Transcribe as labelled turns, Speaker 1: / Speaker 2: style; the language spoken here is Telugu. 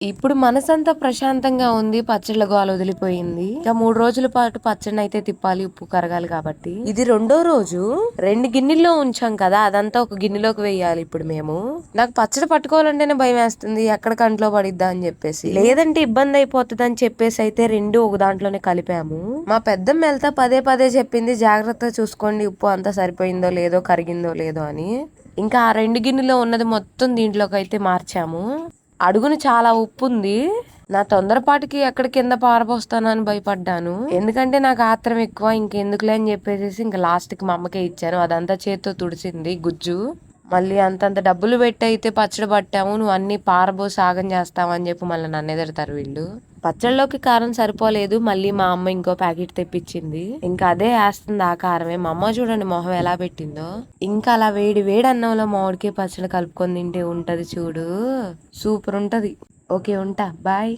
Speaker 1: ఇప్పుడు మనసంతా ప్రశాంతంగా ఉంది. పచ్చళ్ళ గోల వదిలిపోయింది. ఇంకా 3 రోజుల పాటు పచ్చడిని అయితే తిప్పాలి, ఉప్పు కరగాలి కాబట్టి. ఇది రెండో రోజు. 2 గిన్నెల్లో ఉంచాం కదా, అదంతా ఒక గిన్నెలోకి వేయాలి ఇప్పుడు మేము. నాకు పచ్చడి పట్టుకోవాలంటేనే భయం వేస్తుంది, ఎక్కడ కంట్లో పడిద్దా అని చెప్పేసి. లేదంటే ఇబ్బంది అయిపోతుంది అని చెప్పేసి అయితే 2 ఒక దాంట్లోనే కలిపాము. మా పెద్దమ్మ వెళ్తా పదే పదే చెప్పింది, జాగ్రత్తగా చూసుకోండి ఉప్పు అంతా సరిపోయిందో లేదో, కరిగిందో లేదో అని. ఇంకా ఆ 2 గిన్నెలో ఉన్నది మొత్తం దీంట్లోకి అయితే మార్చాము. అడుగున చాలా ఉప్పు ఉంది. నా తొందరపాటికి ఎక్కడ కింద పారబోస్తానని భయపడ్డాను. ఎందుకంటే నాకు ఆత్రం ఎక్కువ. ఇంకెందుకులే అని చెప్పేసి ఇంకా లాస్ట్ కి మా అమ్మకే ఇచ్చాను. అదంతా చేత్తో తుడిచింది గుజ్జు. మళ్ళీ అంతంత డబ్బులు పెట్టి అయితే పచ్చడి పట్టాము, నువ్వు అన్ని పారబోసి ఆగం చేస్తావు అని చెప్పి మళ్ళీ నన్ను ఎదురుతారు వీళ్ళు. పచ్చళ్ళలోకి కారం సరిపోలేదు, మళ్ళీ మా అమ్మ ఇంకో ప్యాకెట్ తెప్పించింది. ఇంకా అదే వేస్తుంది ఆ కారమే. మా అమ్మ చూడండి మొహం ఎలా పెట్టిందో. ఇంకా అలా వేడి వేడి అన్నంలో మామిడికాయ పచ్చడి కలుపుకొని తింటే ఉంటది చూడు, సూపర్ ఉంటది. ఓకే, ఉంటా, బాయ్.